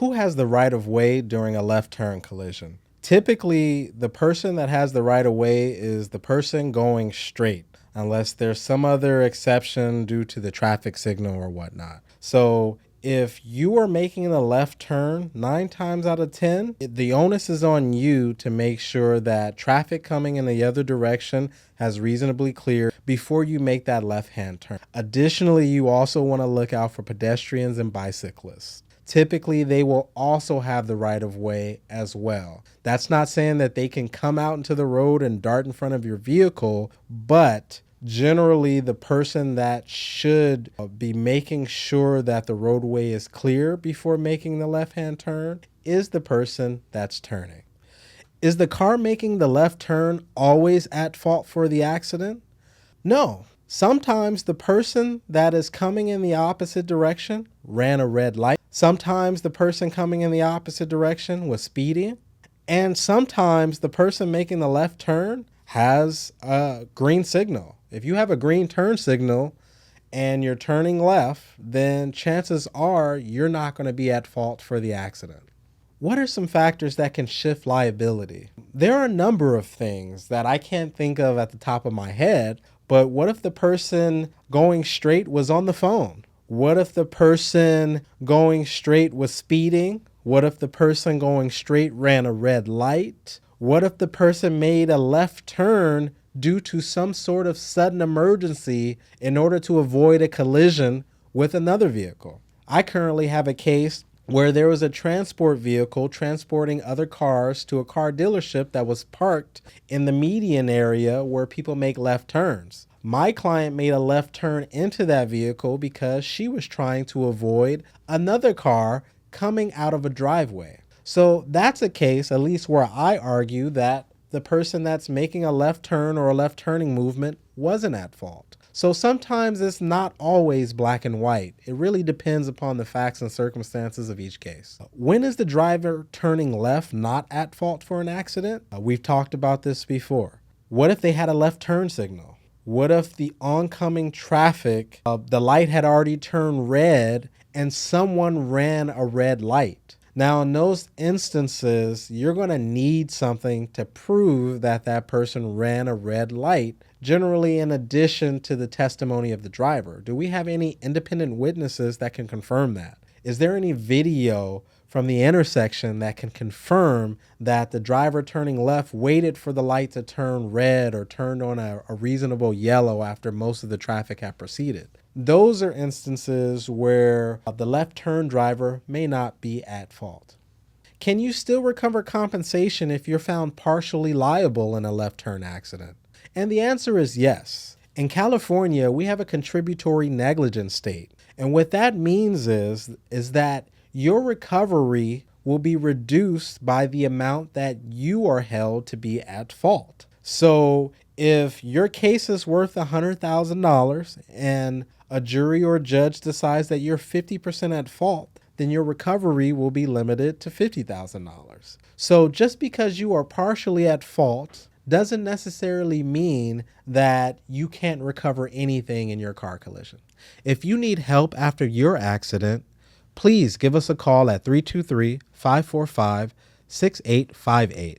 Who has the right of way during a left turn collision? Typically, the person that has the right of way is the person going straight, unless there's some other exception due to the traffic signal or whatnot. So if you are making a left turn, 9 times out of 10, the onus is on you to make sure that traffic coming in the other direction has reasonably cleared before you make that left-hand turn. Additionally, you also want to look out for pedestrians and bicyclists. Typically, they will also have the right of way as well. That's not saying that they can come out into the road and dart in front of your vehicle, but generally, the person that should be making sure that the roadway is clear before making the left-hand turn is the person that's turning. Is the car making the left turn always at fault for the accident? No. Sometimes the person that is coming in the opposite direction ran a red light. Sometimes the person coming in the opposite direction was speeding. And sometimes the person making the left turn has a green signal. If you have a green turn signal and you're turning left, then chances are you're not going to be at fault for the accident. What are some factors that can shift liability? There are a number of things that I can't think of at the top of my head, but what if the person going straight was on the phone? What if the person going straight was speeding? What if the person going straight ran a red light? What if the person made a left turn due to some sort of sudden emergency in order to avoid a collision with another vehicle? I currently have a case where there was a transport vehicle transporting other cars to a car dealership that was parked in the median area where people make left turns. My client made a left turn into that vehicle because she was trying to avoid another car coming out of a driveway. So that's a case, at least where I argue that the person that's making a left turn or a left turning movement wasn't at fault. So sometimes it's not always black and white. It really depends upon the facts and circumstances of each case. When is the driver turning left not at fault for an accident? We've talked about this before. What if they had a left turn signal? What if the oncoming traffic, the light had already turned red and someone ran a red light? Now, in those instances, you're going to need something to prove that that person ran a red light, generally in addition to the testimony of the driver. Do we have any independent witnesses that can confirm that? Is there any video from the intersection that can confirm that the driver turning left waited for the light to turn red or turned on a reasonable yellow after most of the traffic had proceeded? Those are instances where the left turn driver may not be at fault. Can you still recover compensation if you're found partially liable in a left turn accident? And the answer is yes. In California, we have a contributory negligence state. And what that means is that your recovery will be reduced by the amount that you are held to be at fault. So if your case is worth $100,000 and a jury or judge decides that you're 50% at fault, then your recovery will be limited to $50,000. So just because you are partially at fault doesn't necessarily mean that you can't recover anything in your car collision. If you need help after your accident, please give us a call at 323-545-6858.